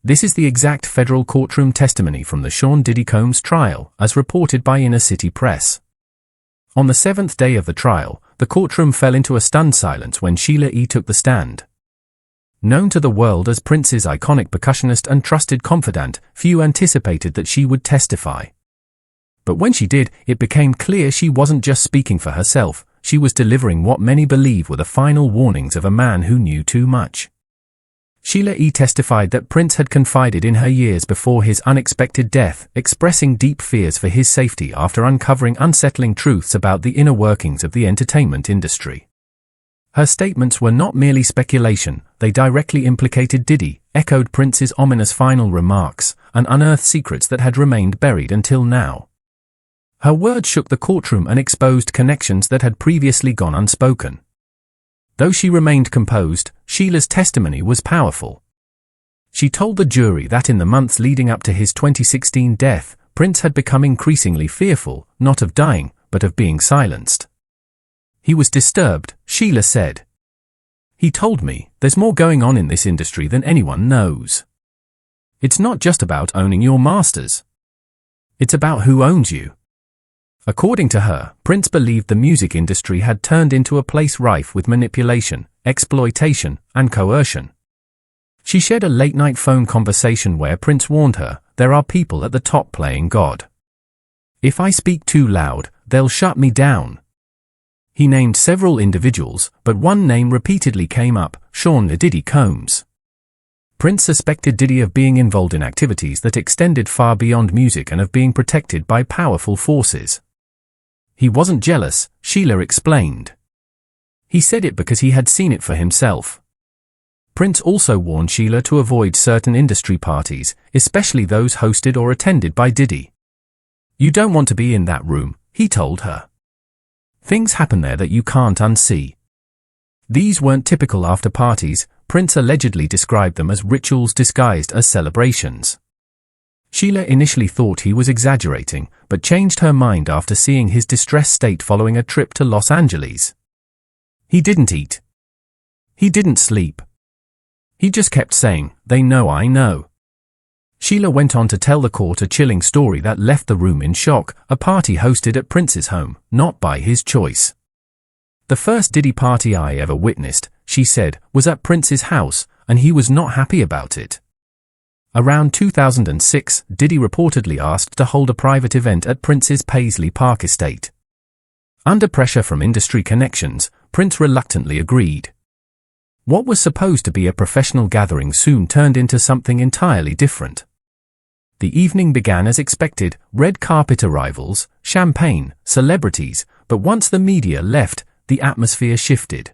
This is the exact federal courtroom testimony from the Sean Diddy Combs trial, as reported by Inner City Press. On the 7th day of the trial, the courtroom fell into a stunned silence when Sheila E took the stand. Known to the world as Prince's iconic percussionist and trusted confidant, few anticipated that she would testify. But when she did, it became clear she wasn't just speaking for herself, she was delivering what many believe were the final warnings of a man who knew too much. Sheila E testified that Prince had confided in her years before his unexpected death, expressing deep fears for his safety after uncovering unsettling truths about the inner workings of the entertainment industry. Her statements were not merely speculation, they directly implicated Diddy, echoed Prince's ominous final remarks, and unearthed secrets that had remained buried until now. Her words shook the courtroom and exposed connections that had previously gone unspoken. Though she remained composed, Sheila's testimony was powerful. She told the jury that in the months leading up to his 2016 death, Prince had become increasingly fearful, not of dying, but of being silenced. He was disturbed, Sheila said. He told me, there's more going on in this industry than anyone knows. It's not just about owning your masters. It's about who owns you. According to her, Prince believed the music industry had turned into a place rife with manipulation, exploitation, and coercion. She shared a late-night phone conversation where Prince warned her, "There are people at the top playing God. If I speak too loud, they'll shut me down." He named several individuals, but one name repeatedly came up, Sean Diddy Combs. Prince suspected Diddy of being involved in activities that extended far beyond music and of being protected by powerful forces. He wasn't jealous, Sheila explained. He said it because he had seen it for himself. Prince also warned Sheila to avoid certain industry parties, especially those hosted or attended by Diddy. "You don't want to be in that room," he told her. "Things happen there that you can't unsee." These weren't typical after parties. Prince allegedly described them as rituals disguised as celebrations. Sheila initially thought he was exaggerating, but changed her mind after seeing his distressed state following a trip to Los Angeles. "He didn't eat. He didn't sleep. He just kept saying, 'They know I know.'" Sheila went on to tell the court a chilling story that left the room in shock, a party hosted at Prince's home, not by his choice. "The first Diddy party I ever witnessed," she said, "was at Prince's house, and he was not happy about it." Around 2006, Diddy reportedly asked to hold a private event at Prince's Paisley Park estate. Under pressure from industry connections, Prince reluctantly agreed. What was supposed to be a professional gathering soon turned into something entirely different. The evening began as expected, red carpet arrivals, champagne, celebrities, but once the media left, the atmosphere shifted.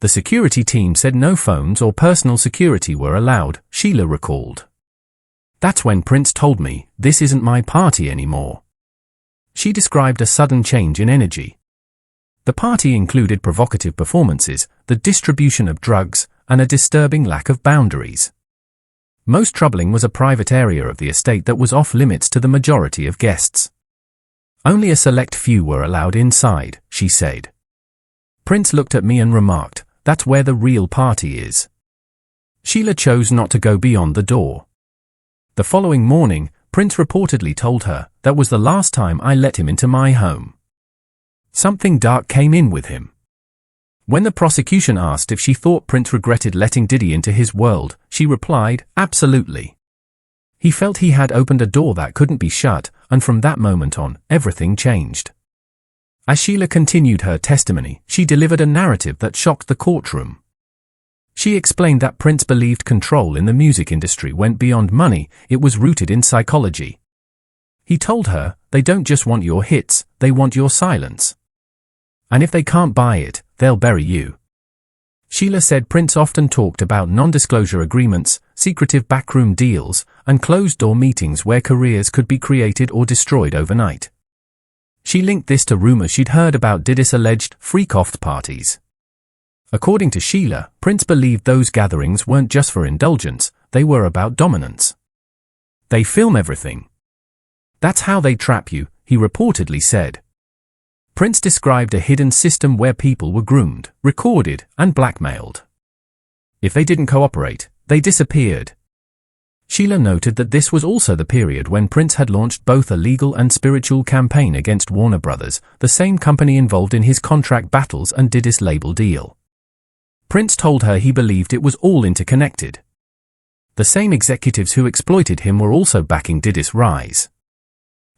The security team said no phones or personal security were allowed, Sheila recalled. "That's when Prince told me, 'This isn't my party anymore.'" She described a sudden change in energy. The party included provocative performances, the distribution of drugs, and a disturbing lack of boundaries. Most troubling was a private area of the estate that was off-limits to the majority of guests. "Only a select few were allowed inside," she said. Prince looked at me and remarked, "That's where the real party is." Sheila chose not to go beyond the door. The following morning, Prince reportedly told her, "That was the last time I let him into my home." Something dark came in with him. When the prosecution asked if she thought Prince regretted letting Diddy into his world, she replied, "Absolutely." He felt he had opened a door that couldn't be shut, and from that moment on, everything changed. As Sheila continued her testimony, she delivered a narrative that shocked the courtroom. She explained that Prince believed control in the music industry went beyond money, it was rooted in psychology. He told her, "They don't just want your hits, they want your silence. And if they can't buy it, they'll bury you." Sheila said Prince often talked about non-disclosure agreements, secretive backroom deals, and closed-door meetings where careers could be created or destroyed overnight. She linked this to rumors she'd heard about Diddy's alleged freak-off parties. According to Sheila, Prince believed those gatherings weren't just for indulgence, they were about dominance. "They film everything. That's how they trap you," he reportedly said. Prince described a hidden system where people were groomed, recorded, and blackmailed. If they didn't cooperate, they disappeared. Sheila noted that this was also the period when Prince had launched both a legal and spiritual campaign against Warner Brothers, the same company involved in his contract battles and Diddy's label deal. Prince told her he believed it was all interconnected. The same executives who exploited him were also backing Diddy's rise.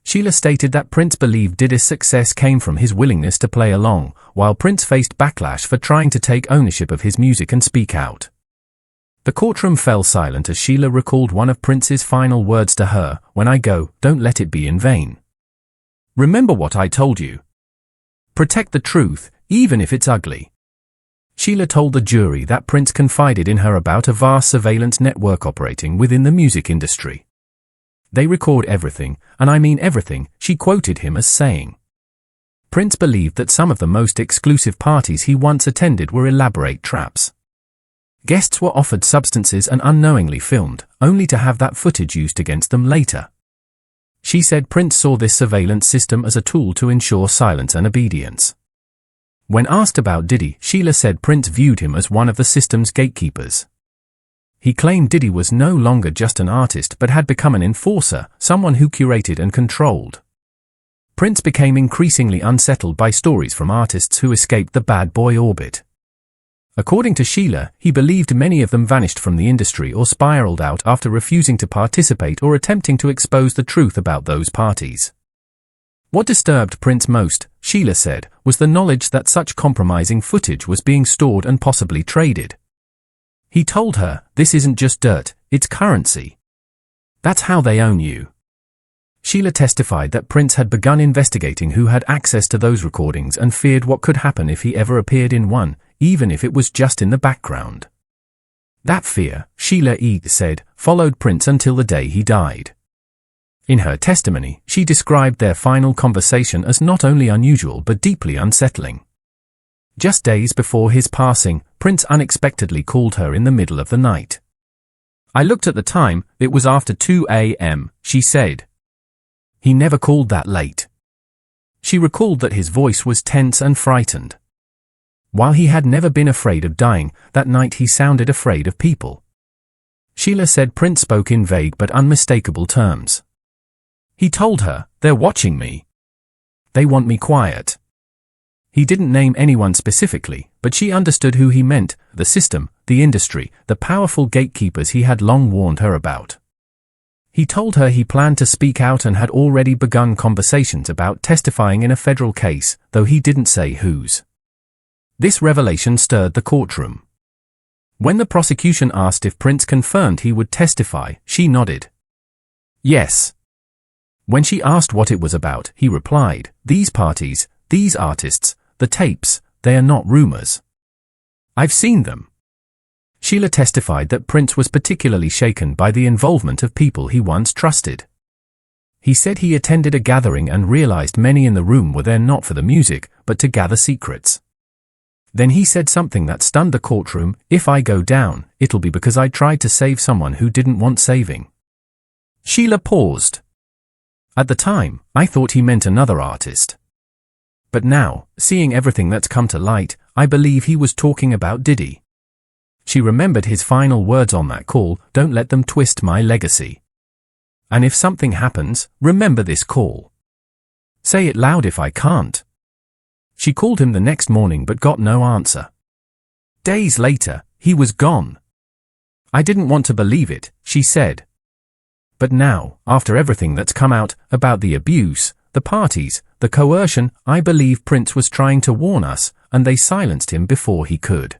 Sheila stated that Prince believed Diddy's success came from his willingness to play along, while Prince faced backlash for trying to take ownership of his music and speak out. The courtroom fell silent as Sheila recalled one of Prince's final words to her, "When I go, don't let it be in vain. Remember what I told you. Protect the truth, even if it's ugly." Sheila told the jury that Prince confided in her about a vast surveillance network operating within the music industry. "They record everything, and I mean everything," she quoted him as saying. Prince believed that some of the most exclusive parties he once attended were elaborate traps. Guests were offered substances and unknowingly filmed, only to have that footage used against them later. She said Prince saw this surveillance system as a tool to ensure silence and obedience. When asked about Diddy, Sheila said Prince viewed him as one of the system's gatekeepers. He claimed Diddy was no longer just an artist but had become an enforcer, someone who curated and controlled. Prince became increasingly unsettled by stories from artists who escaped the bad boy orbit. According to Sheila, he believed many of them vanished from the industry or spiraled out after refusing to participate or attempting to expose the truth about those parties. What disturbed Prince most, Sheila said, was the knowledge that such compromising footage was being stored and possibly traded. He told her, "This isn't just dirt, it's currency. That's how they own you." Sheila testified that Prince had begun investigating who had access to those recordings and feared what could happen if he ever appeared in one, even if it was just in the background. That fear, Sheila E. said, followed Prince until the day he died. In her testimony, she described their final conversation as not only unusual but deeply unsettling. Just days before his passing, Prince unexpectedly called her in the middle of the night. "I looked at the time, it was after 2 a.m., she said. He never called that late. She recalled that his voice was tense and frightened. While he had never been afraid of dying, that night he sounded afraid of people. Sheila said Prince spoke in vague but unmistakable terms. He told her, "They're watching me. They want me quiet." He didn't name anyone specifically, but she understood who he meant: the system, the industry, the powerful gatekeepers he had long warned her about. He told her he planned to speak out and had already begun conversations about testifying in a federal case, though he didn't say whose. This revelation stirred the courtroom. When the prosecution asked if Prince confirmed he would testify, she nodded. Yes. When she asked what it was about, he replied, "These parties, these artists, the tapes, they are not rumors. I've seen them." Sheila testified that Prince was particularly shaken by the involvement of people he once trusted. He said he attended a gathering and realized many in the room were there not for the music, but to gather secrets. Then he said something that stunned the courtroom: "If I go down, it'll be because I tried to save someone who didn't want saving." Sheila paused. "At the time, I thought he meant another artist. But now, seeing everything that's come to light, I believe he was talking about Diddy." She remembered his final words on that call: "Don't let them twist my legacy. And if something happens, remember this call. Say it loud if I can't." She called him the next morning but got no answer. Days later, he was gone. "I didn't want to believe it," she said. "But now, after everything that's come out about the abuse, the parties, the coercion, I believe Prince was trying to warn us, and they silenced him before he could."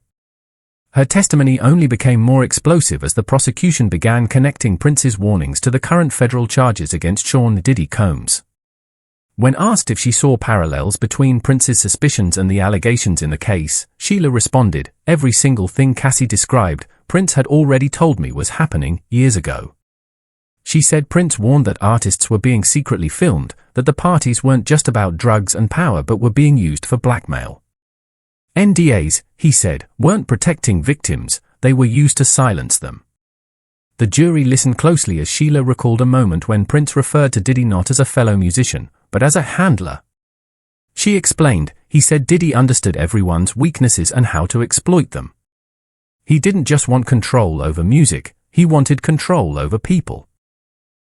Her testimony only became more explosive as the prosecution began connecting Prince's warnings to the current federal charges against Sean Diddy Combs. When asked if she saw parallels between Prince's suspicions and the allegations in the case, Sheila responded, "Every single thing Cassie described, Prince had already told me was happening years ago." She said Prince warned that artists were being secretly filmed, that the parties weren't just about drugs and power but were being used for blackmail. NDAs, he said, weren't protecting victims, they were used to silence them. The jury listened closely as Sheila recalled a moment when Prince referred to Diddy not as a fellow musician, but as a handler. She explained, he said Diddy understood everyone's weaknesses and how to exploit them. He didn't just want control over music, He wanted control over people.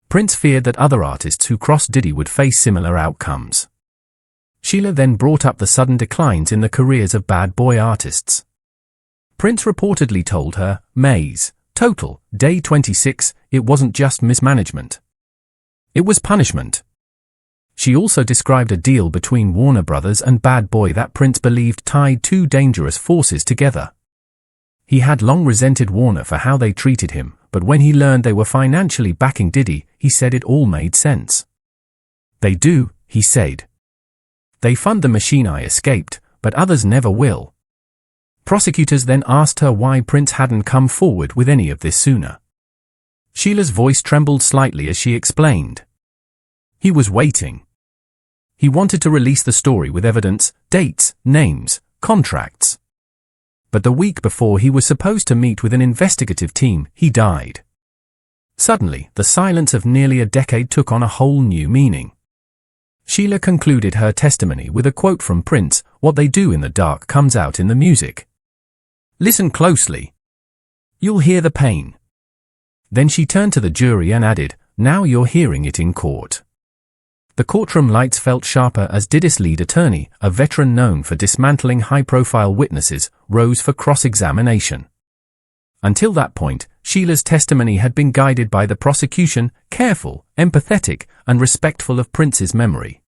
Prince feared that other artists who crossed Diddy would face similar outcomes. Sheila then brought up the sudden declines in the careers of bad boy artists. Prince reportedly told her, Mays, total, day 26, it wasn't just mismanagement. It was punishment. She also described a deal between Warner Brothers and Bad Boy that Prince believed tied two dangerous forces together. He had long resented Warner for how they treated him, but when he learned they were financially backing Diddy, he said it all made sense. They do, he said. They fund the machine I escaped, but others never will. Prosecutors then asked her why Prince hadn't come forward with any of this sooner. Sheila's voice trembled slightly as she explained. He was waiting. He wanted to release the story with evidence, dates, names, contracts. But the week before he was supposed to meet with an investigative team, he died. Suddenly, the silence of nearly a decade took on a whole new meaning. Sheila concluded her testimony with a quote from Prince, "What they do in the dark comes out in the music. Listen closely. You'll hear the pain." Then she turned to the jury and added, "Now you're hearing it in court." The courtroom lights felt sharper as Diddy's lead attorney, a veteran known for dismantling high-profile witnesses, rose for cross-examination. Until that point, Sheila's testimony had been guided by the prosecution, careful, empathetic, and respectful of Prince's memory.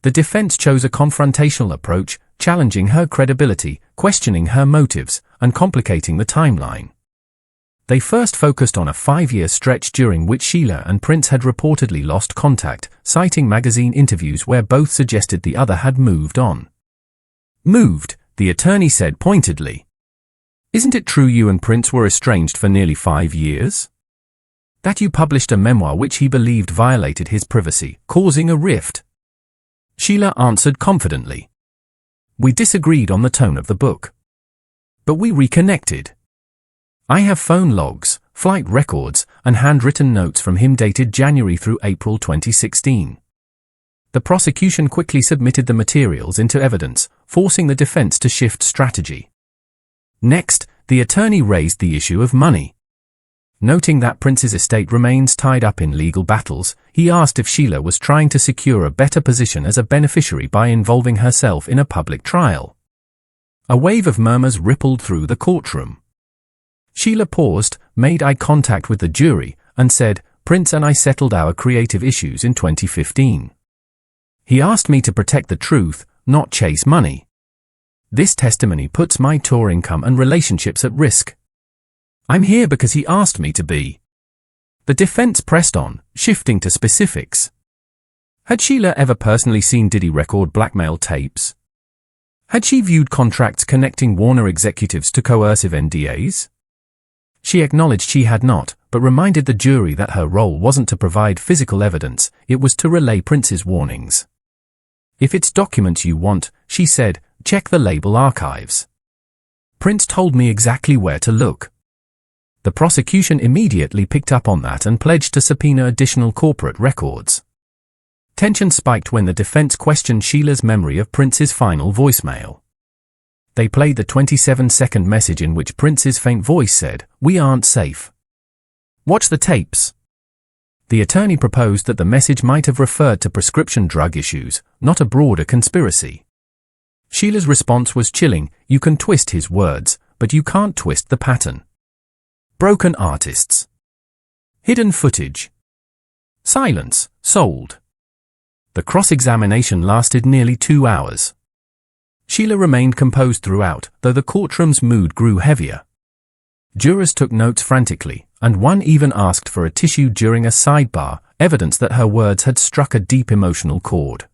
The defense chose a confrontational approach, challenging her credibility, questioning her motives, and complicating the timeline. They first focused on a 5-year stretch during which Sheila and Prince had reportedly lost contact, citing magazine interviews where both suggested the other had moved on. "Moved," the attorney said pointedly. "Isn't it true you and Prince were estranged for nearly 5 years? That you published a memoir which he believed violated his privacy, causing a rift?" Sheila answered confidently. "We disagreed on the tone of the book. But we reconnected. I have phone logs, flight records, and handwritten notes from him dated January through April 2016. The prosecution quickly submitted the materials into evidence, forcing the defense to shift strategy. Next, the attorney raised the issue of money. Noting that Prince's estate remains tied up in legal battles, he asked if Sheila was trying to secure a better position as a beneficiary by involving herself in a public trial. A wave of murmurs rippled through the courtroom. Sheila paused, made eye contact with the jury, and said, "Prince and I settled our creative issues in 2015. He asked me to protect the truth, not chase money. This testimony puts my tour income and relationships at risk. I'm here because he asked me to be." The defense pressed on, shifting to specifics. Had Sheila ever personally seen Diddy record blackmail tapes? Had she viewed contracts connecting Warner executives to coercive NDAs? She acknowledged she had not, but reminded the jury that her role wasn't to provide physical evidence, it was to relay Prince's warnings. "If it's documents you want," she said, "check the label archives. Prince told me exactly where to look." The prosecution immediately picked up on that and pledged to subpoena additional corporate records. Tension spiked when the defense questioned Sheila's memory of Prince's final voicemail. They played the 27-second message in which Prince's faint voice said, "We aren't safe. Watch the tapes." The attorney proposed that the message might have referred to prescription drug issues, not a broader conspiracy. Sheila's response was chilling, "You can twist his words, but you can't twist the pattern." Broken artists. Hidden footage. Silence, sold. The cross-examination lasted nearly 2 hours. Sheila remained composed throughout, though the courtroom's mood grew heavier. Jurors took notes frantically, and one even asked for a tissue during a sidebar, evidence that her words had struck a deep emotional chord.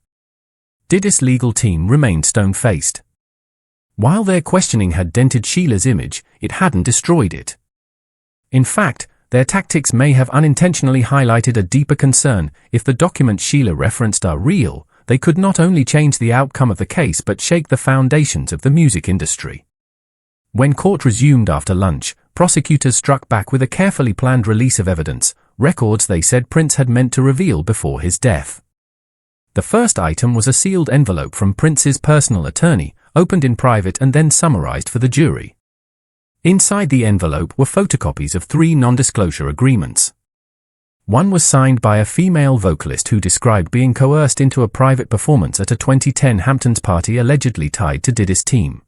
Diddy's legal team remained stone-faced. While their questioning had dented Sheila's image, it hadn't destroyed it. In fact, their tactics may have unintentionally highlighted a deeper concern. If the documents Sheila referenced are real, they could not only change the outcome of the case but shake the foundations of the music industry. When court resumed after lunch, prosecutors struck back with a carefully planned release of evidence, records they said Prince had meant to reveal before his death. The first item was a sealed envelope from Prince's personal attorney, opened in private and then summarized for the jury. Inside the envelope were photocopies of 3 non-disclosure agreements. One was signed by a female vocalist who described being coerced into a private performance at a 2010 Hamptons party allegedly tied to Diddy's team.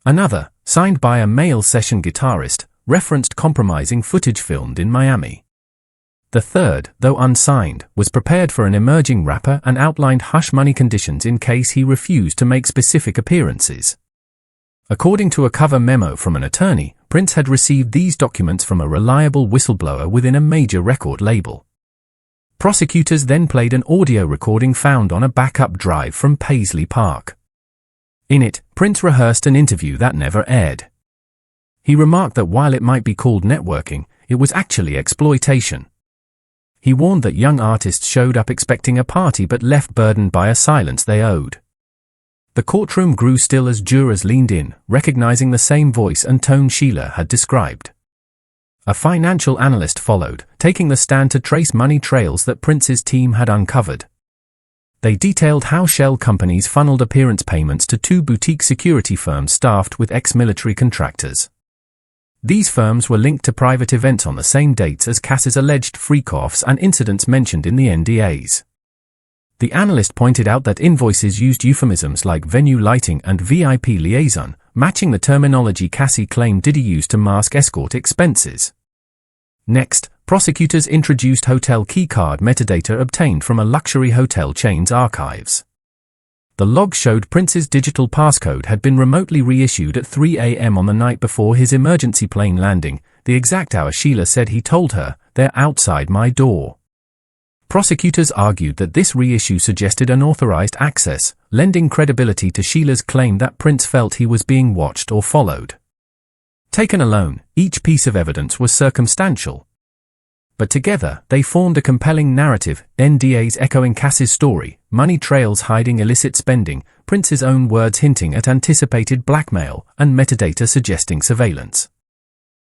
Another, signed by a male session guitarist, referenced compromising footage filmed in Miami. The third, though unsigned, was prepared for an emerging rapper and outlined hush money conditions in case he refused to make specific appearances. According to a cover memo from an attorney, Prince had received these documents from a reliable whistleblower within a major record label. Prosecutors then played an audio recording found on a backup drive from Paisley Park. In it, Prince rehearsed an interview that never aired. He remarked that while it might be called networking, it was actually exploitation. He warned that young artists showed up expecting a party but left burdened by a silence they owed. The courtroom grew still as jurors leaned in, recognizing the same voice and tone Sheila had described. A financial analyst followed, taking the stand to trace money trails that Prince's team had uncovered. They detailed how shell companies funneled appearance payments to 2 boutique security firms staffed with ex-military contractors. These firms were linked to private events on the same dates as Cass's alleged freak-offs and incidents mentioned in the NDAs. The analyst pointed out that invoices used euphemisms like venue lighting and VIP liaison, matching the terminology Cassie claimed Diddy used to mask escort expenses. Next, prosecutors introduced hotel keycard metadata obtained from a luxury hotel chain's archives. The log showed Prince's digital passcode had been remotely reissued at 3 a.m. on the night before his emergency plane landing, the exact hour Sheila said he told her, "They're outside my door." Prosecutors argued that this reissue suggested unauthorized access, lending credibility to Sheila's claim that Prince felt he was being watched or followed. Taken alone, each piece of evidence was circumstantial. But together, they formed a compelling narrative, NDAs echoing Cass's story, money trails hiding illicit spending, Prince's own words hinting at anticipated blackmail, and metadata suggesting surveillance.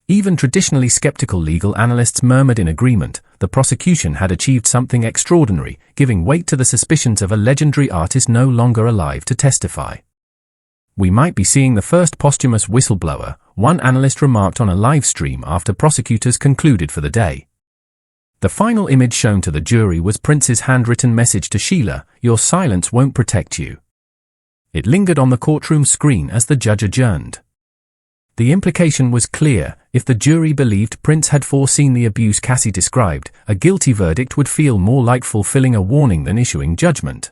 Even traditionally skeptical legal analysts murmured in agreement. The prosecution had achieved something extraordinary, giving weight to the suspicions of a legendary artist no longer alive to testify. "We might be seeing the first posthumous whistleblower," one analyst remarked on a live stream after prosecutors concluded for the day. The final image shown to the jury was Prince's handwritten message to Sheila, "Your silence won't protect you." It lingered on the courtroom screen as the judge adjourned. The implication was clear: if the jury believed Prince had foreseen the abuse Cassie described, a guilty verdict would feel more like fulfilling a warning than issuing judgment.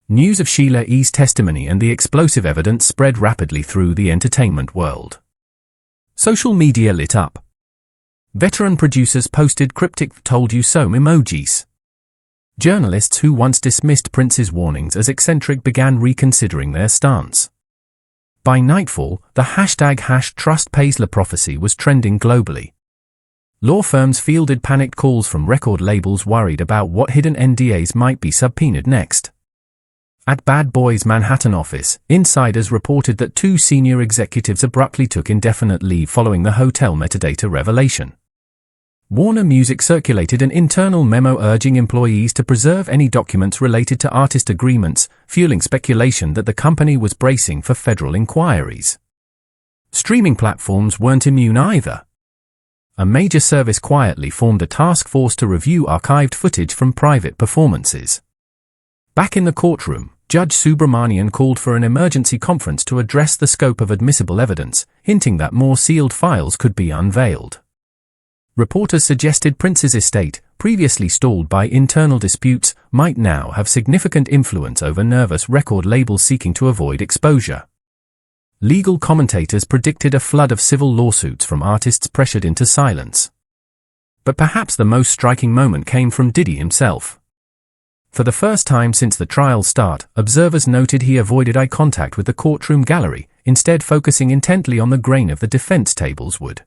News of Sheila E's testimony and the explosive evidence spread rapidly through the entertainment world. Social media lit up. Veteran producers posted cryptic "told you so" emojis. Journalists who once dismissed Prince's warnings as eccentric began reconsidering their stance. By nightfall, the #TrustPaisley was trending globally. Law firms fielded panicked calls from record labels worried about what hidden NDAs might be subpoenaed next. At Bad Boy's Manhattan office, insiders reported that 2 senior executives abruptly took indefinite leave following the hotel metadata revelation. Warner Music circulated an internal memo urging employees to preserve any documents related to artist agreements, fueling speculation that the company was bracing for federal inquiries. Streaming platforms weren't immune either. A major service quietly formed a task force to review archived footage from private performances. Back in the courtroom, Judge Subramanian called for an emergency conference to address the scope of admissible evidence, hinting that more sealed files could be unveiled. Reporters suggested Prince's estate, previously stalled by internal disputes, might now have significant influence over nervous record labels seeking to avoid exposure. Legal commentators predicted a flood of civil lawsuits from artists pressured into silence. But perhaps the most striking moment came from Diddy himself. For the first time since the trial's start, observers noted he avoided eye contact with the courtroom gallery, instead focusing intently on the grain of the defense table's wood.